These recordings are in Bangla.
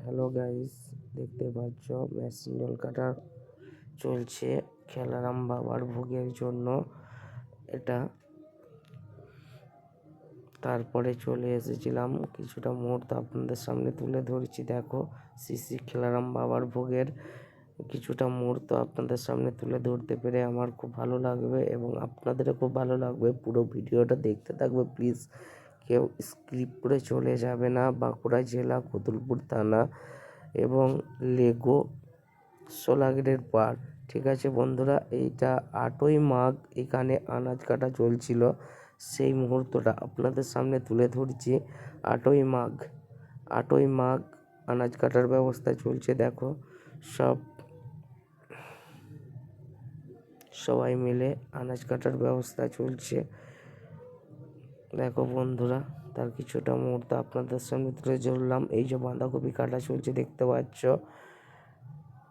হ্যালো গাইস, দেখতে পাচ্ছ মেশিন জল কাটা চলছে খেলারাম বাবার ভোগের জন্য। এটা তারপরে চলে এসেছিলাম, কিছুটা মুহূর্ত আপনাদের সামনে তুলে ধরছি। দেখো শ্রী খেলারাম বাবার ভোগের কিছুটা মুহূর্ত আপনাদের সামনে তুলে ধরতে পেরে আমার খুব ভালো লাগবে এবং আপনাদেরও খুব ভালো লাগবে। পুরো ভিডিওটা দেখতে থাকবে প্লিজ, কেউ স্কিপ করে চলে যাবে না। বাঁকুড়া জেলা কতুলপুর থানা এবং লেগো সোলাগেরের পার। ঠিক আছে বন্ধুরা, এইটা 8ই মাঘ এখানে আনাজ কাটা চলছিল, সেই মুহূর্তটা আপনাদের সামনে তুলে ধরছি। 8ই মাঘ আনাজ কাটার ব্যবস্থা চলছে। দেখো সবাই মিলে আনাজ কাটার ব্যবস্থা চলছে। দেখো বন্ধুরা, তার কিছুটা মুহূর্ত আপনাদের সামনে তুলে ধরলাম। এই যে বাঁধাকপি কাটা চলছে দেখতে পাচ্ছ,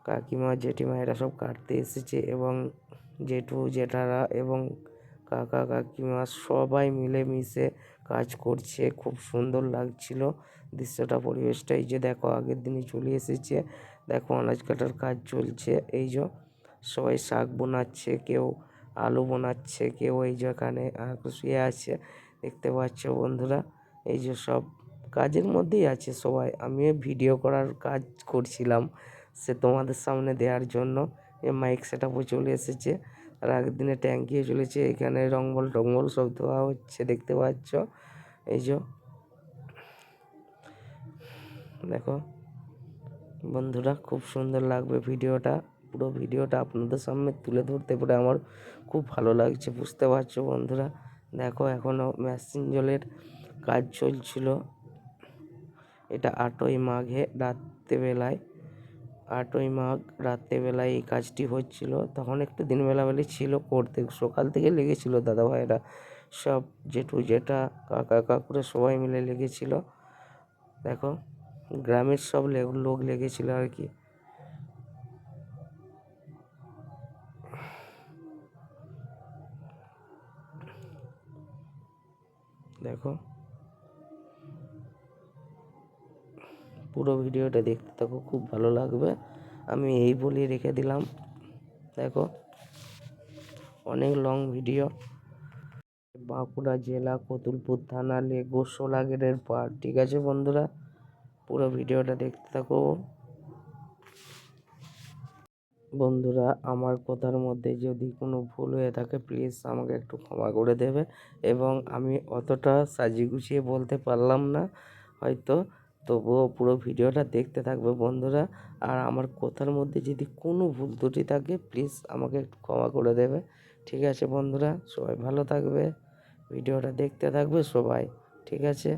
কাকিমা জেঠিমা এরা সব কাটতে এসেছে এবং জেঠু জেঠারা এবং কাকা কাকিমা সবাই মিলেমিশে কাজ করছে। খুব সুন্দর লাগছিল দৃশ্যটা, পরিবেশটা। এই যে দেখো আগের দিনই চলে এসেছে, দেখো আনাজ কাটার কাজ চলছে। এই যে সবাই শাক বোনাচ্ছে, কেউ আলু বোনাচ্ছে, কেউ এই যে এখানে শুয়ে আছে দেখতে পাচ্ছ বন্ধুরা। এই যে সব কাজের মধ্যেই আছে সবাই। আমিও ভিডিও করার কাজ করছিলাম, সে তোমাদের সামনে দেওয়ার জন্য। মাইক সেটআপও চলে এসেছে, আর আগের দিনে ট্যাঙ্কিও চলেছে। এখানে রংবল টংবল সব দেওয়া হচ্ছে দেখতে পাচ্ছ। এই যে দেখো বন্ধুরা, খুব সুন্দর লাগবে ভিডিওটা। পুরো ভিডিওটা আপনাদের সামনে তুলে ধরতে পেরে আমার খুব ভালো লাগছে, বুঝতে পারছো বন্ধুরা। দেখো এখনও মেশিন জলের কাজ চলছিল। এটা 8ই মাঘে রাত্রেবেলায়, 8ই মাঘ রাত্রেবেলায় এই কাজটি হচ্ছিল। তখন একটু দিনবেলাবেলি ছিল, করতে সকাল থেকে লেগেছিল দাদা ভাইরা সব, জেঠু জেঠা কাকা কাকুরা সবাই মিলে লেগেছিল। দেখো গ্রামের সব লোক লেগেছিল আর কি। দেখো পুরো ভিডিওটা দেখতে থাকো, খুব ভালো লাগবে। আমি এই বলে রেখে দিলাম। দেখো অনেক লং ভিডিও। বাঁকুড়া জেলা কতুলপুর থানা লেগো সোলাগেরের পার। ঠিক আছে বন্ধুরা, পুরো ভিডিওটা দেখতে থাকো। বন্ধুরা, আমার কথার মধ্যে যদি কোনো ভুল হয়ে থাকে প্লিজ আমাকে একটু ক্ষমা করে দেবে। এবং আমি অতটা সাজিয়ে গুছিয়ে বলতে পারলাম না হয়তো, তবুও পুরো ভিডিওটা দেখতে থাকবে বন্ধুরা। আর আমার কথার মধ্যে যদি কোনো ভুল ত্রুটি থাকে প্লিজ আমাকে একটু ক্ষমা করে দেবে। ঠিক আছে বন্ধুরা, সবাই ভালো থাকবে, ভিডিওটা দেখতে থাকবে সবাই। ঠিক আছে।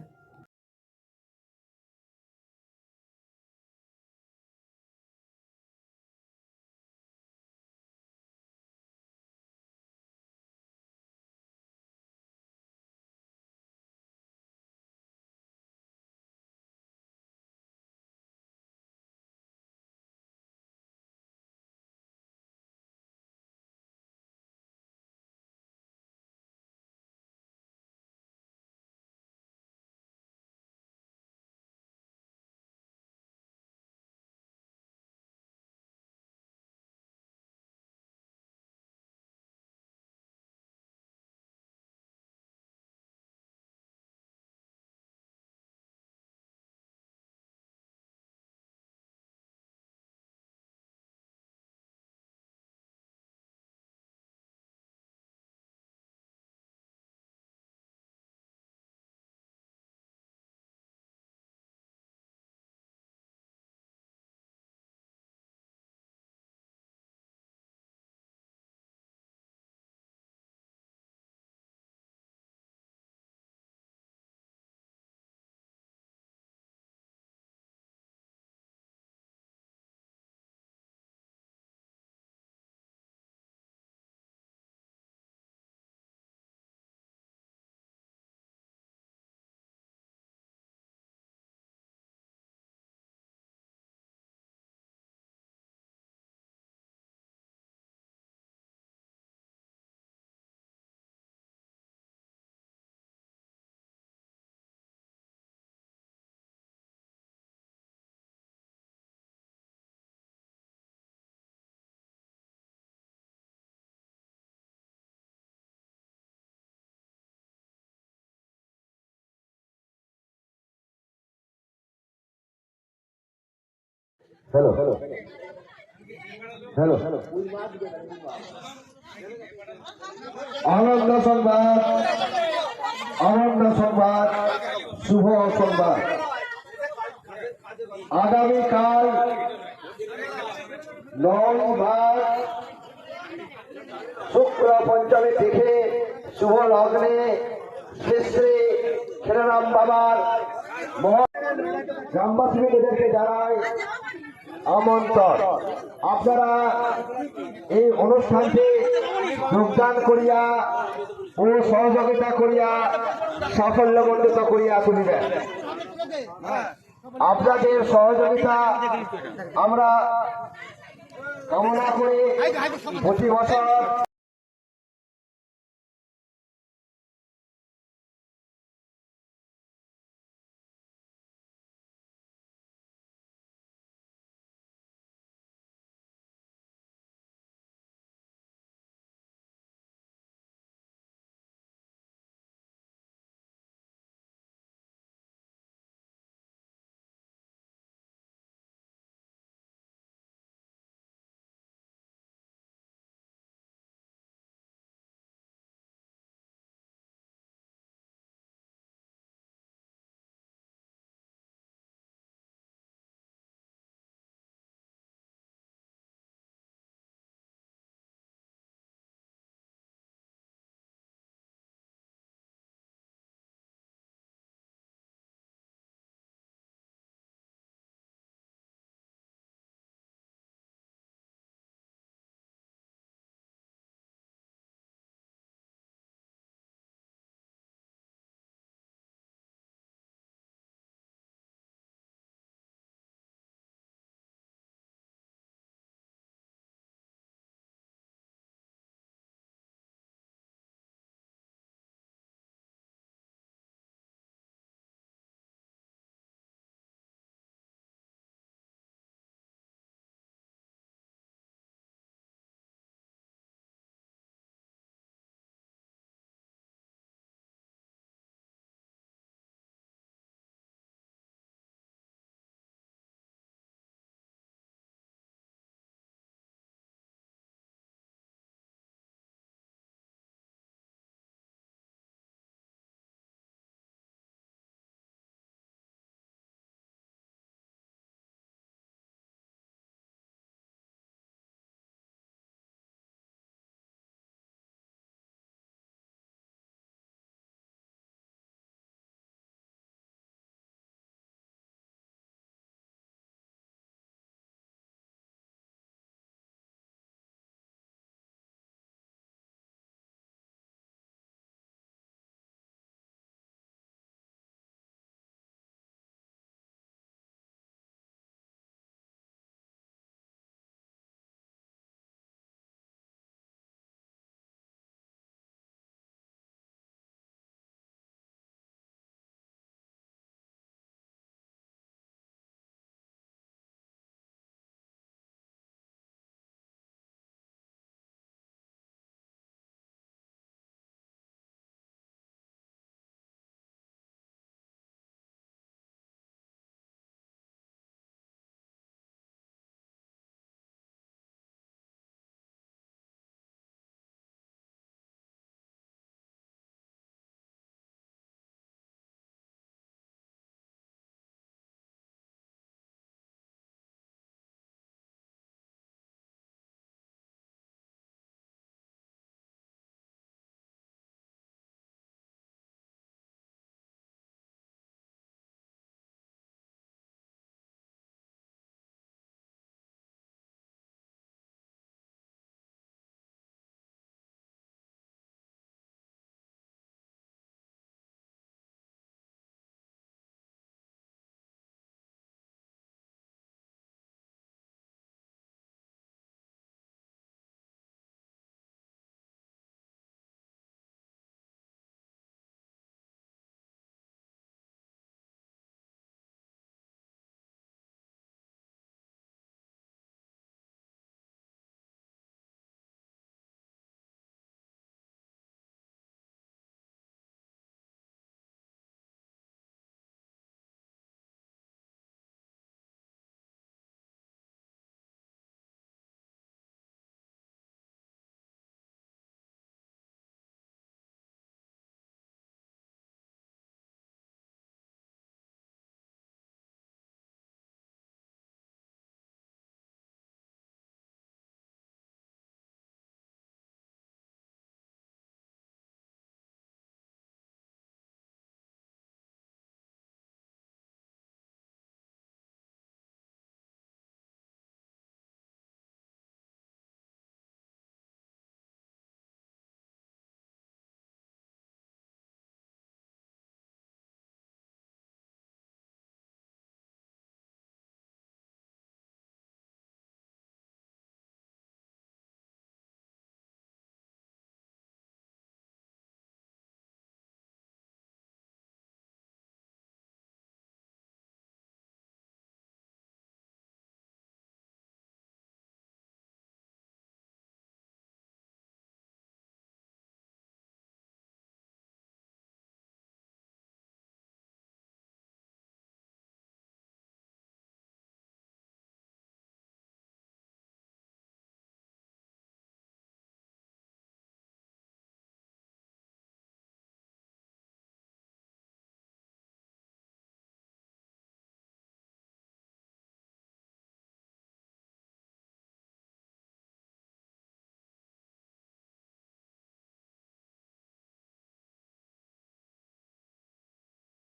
হ্যালো হ্যালো আনন্দ সংবাদ শুভ সংবাদ। আগামীকাল 9 শুক্র পঞ্চমী থেকে শুভ লগ্নে শ্রী শ্রী ক্ষীরারাম বাবার গ্রামবাসীদেরকে জানাই আমন্ত্রণ। আপনারা এই অনুষ্ঠানটি যোগদান করিয়া ও সহযোগিতা করিয়া সাফল্যমণ্ডিত করিয়া তুলিবেন। আপনাদের সহযোগিতা আমরা কামনা করে প্রতি বছর